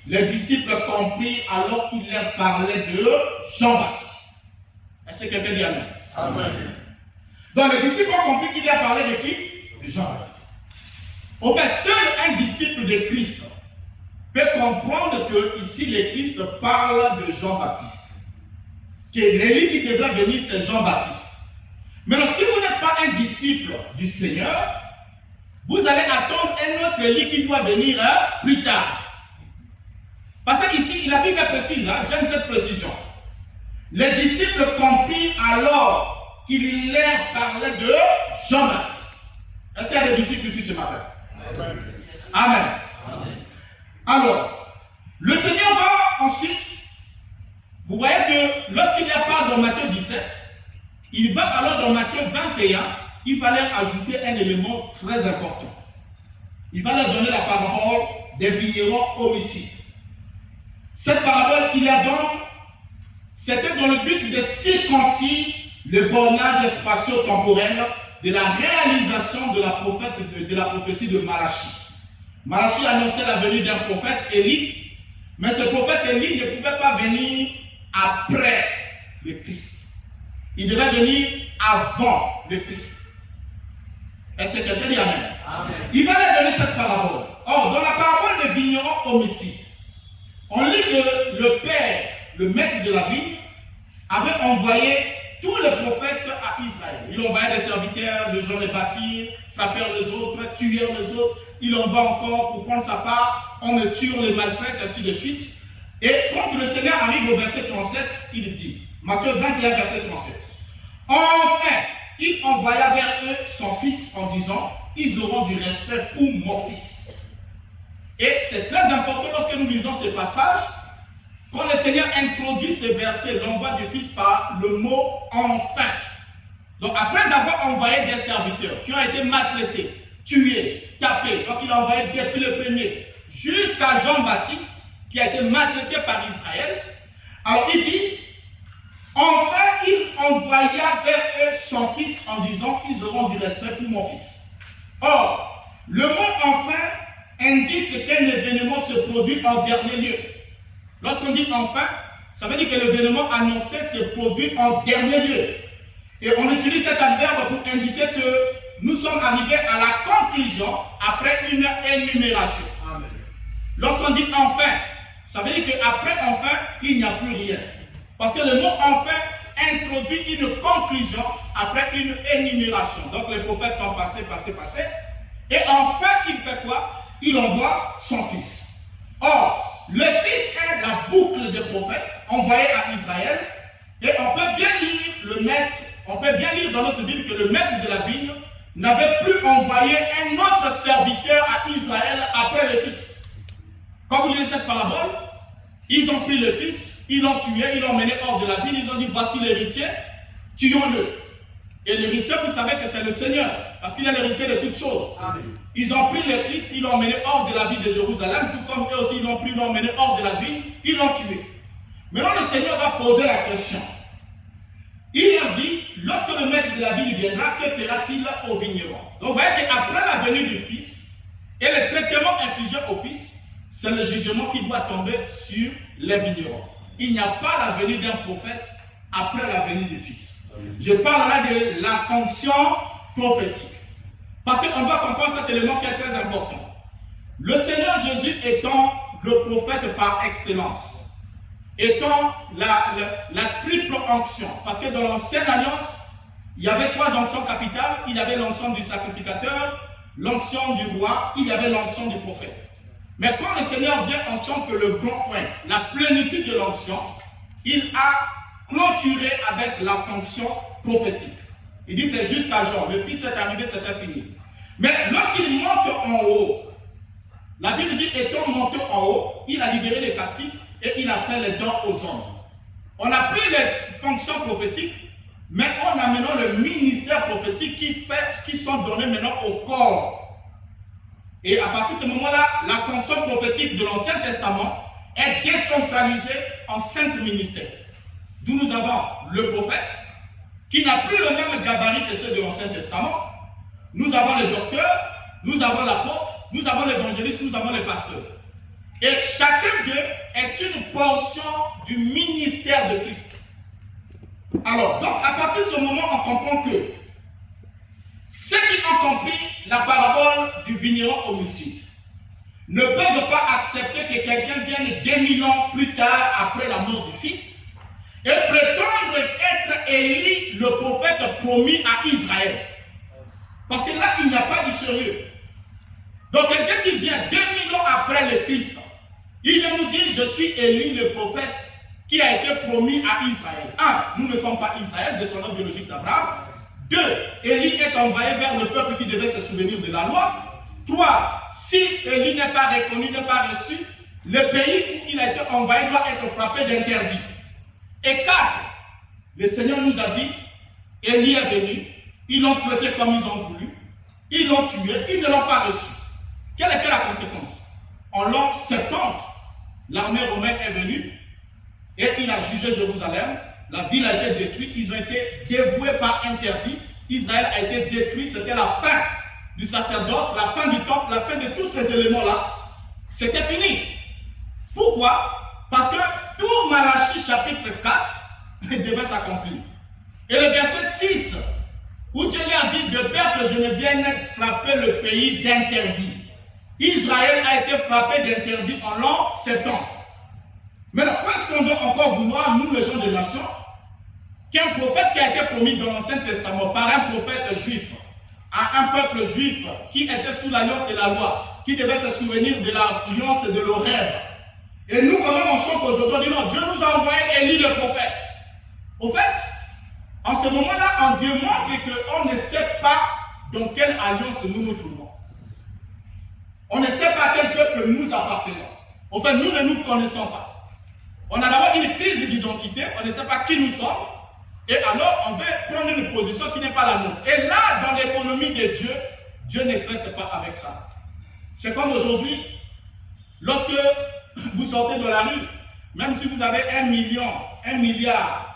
Les disciples comprirent alors qu'il leur parlait de Jean-Baptiste. Est-ce que quelqu'un dit Amen? Amen. Donc les disciples ont compris qu'il leur parlait de qui? De Jean-Baptiste. Au fait, seul un disciple de Christ peut comprendre que ici le Christ parle de Jean-Baptiste. Que l'Élie qui devra venir, c'est Jean-Baptiste. Maintenant, si vous n'êtes pas un disciple du Seigneur, vous allez attendre un autre Élie qui doit venir plus tard. Parce que ici, la Bible précise, j'aime cette précision. Les disciples comprirent alors qu'il leur parlait de Jean-Baptiste. Est-ce qu'il y a des disciples ici ce matin? Amen. Amen. Amen. Alors, le Seigneur va ensuite, vous voyez que lorsqu'il y a part dans Matthieu 17, il va alors dans Matthieu 21, il va leur ajouter un élément très important. Il va leur donner la parabole des vignerons homicides. Cette parabole qu'il leur donne, c'était dans le but de circoncire le bornage spatio-temporel de la réalisation de la prophétie de Malachie. Malachie annonçait la venue d'un prophète, Élie, mais ce prophète Élie ne pouvait pas venir après le Christ. Il devait venir avant le Christ. Est-ce que quelqu'un dit Amen? Amen. Il va leur donner cette parabole. Or, dans la parabole des vignerons homicides, on lit que le père, le maître de la vigne, avait envoyé tous les prophètes à Israël. Il envoyait des serviteurs, les gens les bâtir, frappèrent les autres, tuèrent les autres. Il envoie encore pour prendre sa part, on le tue, on les maltraite, ainsi de suite. Et quand le Seigneur arrive au verset 37, il dit, Matthieu 21, verset 37, enfin, il envoya vers eux son fils en disant, ils auront du respect pour mon fils. Et c'est très important lorsque nous lisons ce passage, quand le Seigneur introduit ce verset, l'envoi du fils par le mot enfin. Donc après avoir envoyé des serviteurs qui ont été maltraités, tués, tapés, donc il a envoyé depuis le premier jusqu'à Jean-Baptiste qui a été maltraité par Israël. Alors il dit, enfin il envoya vers eux son fils en disant, ils auront du respect pour mon fils. Or, le mot enfin indique qu'un événement se produit en dernier lieu. Lorsqu'on dit enfin, ça veut dire que l'événement annoncé se produit en dernier lieu. Et on utilise cet adverbe pour indiquer que nous sommes arrivés à la conclusion après une énumération. Lorsqu'on dit enfin, ça veut dire qu'après enfin, il n'y a plus rien. Parce que le mot enfin introduit une conclusion après une énumération. Donc les prophètes sont passés. Et enfin, il fait quoi? Il envoie son fils. Or, le fils est la boucle des prophètes envoyés à Israël. Et on peut bien lire le maître, on peut bien lire dans notre Bible que le maître de la vigne n'avait plus envoyé un autre serviteur à Israël après le fils. Quand vous lisez cette parabole, ils ont pris le fils, ils l'ont tué, ils l'ont mené hors de la ville, ils ont dit voici l'héritier, tuons-le. Et l'héritier, vous savez que c'est le Seigneur, parce qu'il est l'héritier de toutes choses. Amen. Ils ont pris le Christ, ils l'ont mené hors de la ville de Jérusalem, tout comme eux aussi ils l'ont pris, ils l'ont mené hors de la ville, ils l'ont tué. Maintenant le Seigneur va poser la question. Il leur dit, lorsque le maître de la ville viendra, que fera-t-il aux vignerons? Donc vous voyez qu'après la venue du Fils et le traitement infligé au Fils, c'est le jugement qui doit tomber sur les vignerons. Il n'y a pas la venue d'un prophète après la venue du Fils. Je parle là de la fonction prophétique. Parce qu'on doit comprendre cet élément qui est très important. Le Seigneur Jésus étant le prophète par excellence, étant la triple onction, parce que dans l'ancienne alliance, il y avait 3 onctions capitales. Il y avait l'onction du sacrificateur, l'onction du roi, il y avait l'onction du prophète. Mais quand le Seigneur vient en tant que le bon point, la plénitude de l'onction, il a clôturé avec la fonction prophétique. Il dit c'est jusqu'à Jean, le Fils est arrivé, c'était fini. Mais lorsqu'il monte en haut, la Bible dit étant monté en haut, il a libéré les captifs et il a fait les dons aux hommes. On a pris les fonctions prophétiques, mais on a maintenant le ministère prophétique qui sont donnés maintenant au corps. Et à partir de ce moment-là, la fonction prophétique de l'Ancien Testament est décentralisée en 5 ministères. D'où nous avons le prophète, qui n'a plus le même gabarit que ceux de l'Ancien Testament. Nous avons le docteur, nous avons l'apôtre, nous avons l'évangéliste, nous avons le pasteur. Et chacun 2 est une portion du ministère de Christ. Alors, donc à partir de ce moment, on comprend que ceux qui ont compris la parabole du vigneron homicide ne peuvent pas accepter que quelqu'un vienne 2000 ans plus tard après la mort du Fils et prétendre être Élie, le prophète promis à Israël. Parce que là, il n'y a pas du sérieux. Donc quelqu'un qui vient 2000 ans après le Christ, il vient nous dire, je suis Élie, le prophète qui a été promis à Israël. 1. Nous ne sommes pas Israël, descendants biologiques d'Abraham. 2. Élie est envoyé vers le peuple qui devait se souvenir de la loi. 3. Si Élie n'est pas reconnu, n'est pas reçu, le pays où il a été envoyé doit être frappé d'interdit. Et 4. Le Seigneur nous a dit, Élie est venu, ils l'ont traité comme ils ont voulu, ils l'ont tué, ils ne l'ont pas reçu. Quelle était la conséquence? En l'an 70, l'armée romaine est venue et il a jugé Jérusalem. La ville a été détruite, ils ont été dévoués par interdit. Israël a été détruit, c'était la fin du sacerdoce, la fin du temple, la fin de tous ces éléments-là. C'était fini. Pourquoi? Parce que tout Malachie chapitre 4 devait s'accomplir. Et le verset 6, où Dieu lui a dit, de peur que je ne vienne frapper le pays d'interdit. Israël a été frappé d'interdit en l'an 70. Maintenant, est-ce qu'on doit encore vouloir, nous les gens de nation, qu'un prophète qui a été promis dans l'Ancien Testament par un prophète juif à un peuple juif qui était sous l'alliance de la loi, qui devait se souvenir de l'alliance et de l'horaire. Et nous, quand même, on chante aujourd'hui, on dit non, Dieu nous a envoyé Élie le prophète. Au fait, en ce moment-là, on démontre qu'on ne sait pas dans quelle alliance nous nous trouvons. On ne sait pas à quel peuple nous appartenons. Au fait, nous ne nous connaissons pas. On a d'abord une crise d'identité, on ne sait pas qui nous sommes. Et alors, on veut prendre une position qui n'est pas la nôtre. Et là, dans l'économie de Dieu, Dieu ne traite pas avec ça. C'est comme aujourd'hui, lorsque vous sortez de la rue, même si vous avez 1 milliard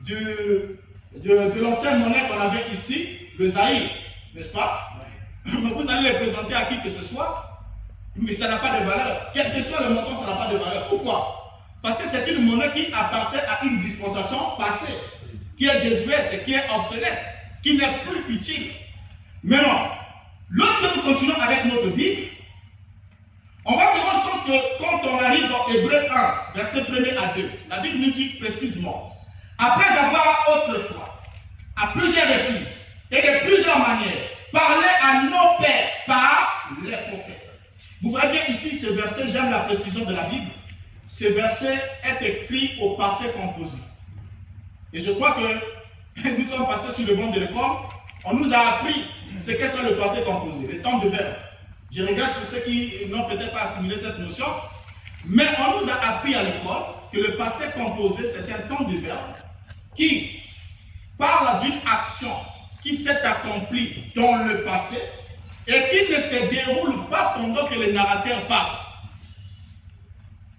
de l'ancienne monnaie qu'on avait ici, le Zaïre, n'est-ce pas? Mais vous allez les présenter à qui que ce soit, mais ça n'a pas de valeur. Quel que soit le montant, ça n'a pas de valeur. Pourquoi? Parce que c'est une monnaie qui appartient à une dispensation passée, qui est désuète, qui est obsolète, qui n'est plus utile. Maintenant, lorsque nous continuons avec notre Bible, on va se rendre compte que quand on arrive dans Hébreux 1, verset 1er à 2, la Bible nous dit précisément, après avoir autrefois, à plusieurs reprises et de plusieurs manières, parlé à nos pères par les prophètes. Vous voyez bien ici ce verset, j'aime la précision de la Bible. Ce verset est écrit au passé composé. Et je crois que nous sommes passés sur le banc de l'école, on nous a appris ce qu'est ça le passé composé, le temps de verbe. Je regrette pour ceux qui n'ont peut-être pas assimilé cette notion, mais on nous a appris à l'école que le passé composé, c'est un temps de verbe qui parle d'une action qui s'est accomplie dans le passé et qui ne se déroule pas pendant que le narrateur parle.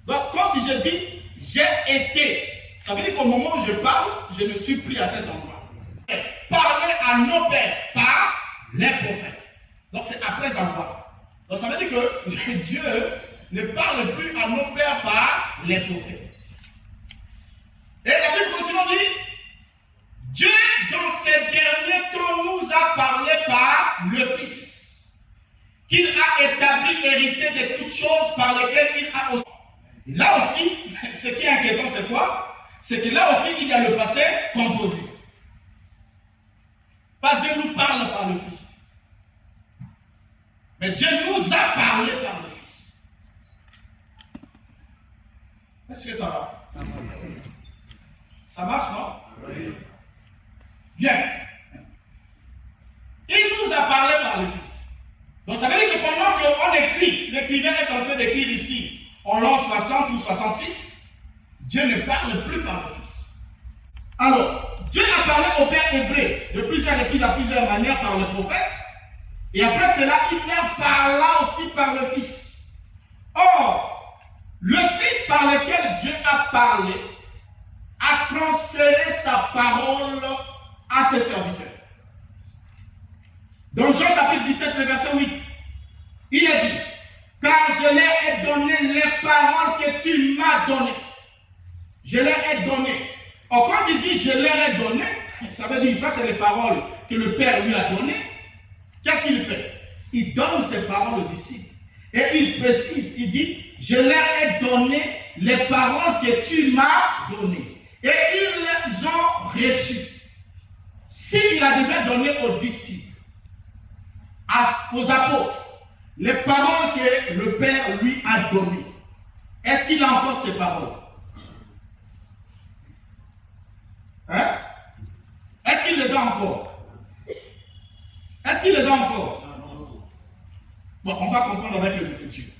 Donc, quand je dis « j'ai été », ça veut dire qu'au moment où je parle, je ne suis plus à cet endroit. Parler à nos pères par les prophètes. Donc, c'est après avoir. Donc, ça veut dire que Dieu ne parle plus à nos pères par les prophètes. Et la Bible continue à dire Dieu, dans ces derniers temps, nous a parlé par le Fils, qu'il a établi héritier de toutes choses par lesquelles il a aussi. Et là aussi, ce qui est inquiétant, c'est quoi? C'est que là aussi, il y a le passé composé. Pas Dieu nous parle par le Fils, mais Dieu nous a parlé par le Fils. Est-ce que ça va? Ça marche, non? Oui. Bien. Il nous a parlé par le Fils. Donc ça veut dire que pendant qu'on écrit, l'écrivain est en train d'écrire ici, en l'an 60 ou 66, Dieu ne parle plus par le Fils. Alors, Dieu a parlé au Père hébreu de plusieurs reprises à plusieurs manières par le prophète, et après cela, il leur parla aussi par le Fils. Or, le Fils par lequel Dieu a parlé a transféré sa parole à ses serviteurs. Dans Jean chapitre 17, le verset 8, il a dit, car je leur ai donné les paroles que tu m'as données. Je leur ai donné. Or, quand il dit je leur ai donné, ça veut dire ça, c'est les paroles que le Père lui a données. Qu'est-ce qu'il fait? Il donne ses paroles aux disciples. Et il précise, il dit, je leur ai donné les paroles que tu m'as données. Et ils les ont reçues. S'il a déjà donné aux disciples, aux apôtres, les paroles que le Père lui a données, est-ce qu'il a encore ces paroles? Hein? Est-ce qu'il les a encore? Est-ce qu'il les a encore? Bon, on va comprendre avec les Écritures.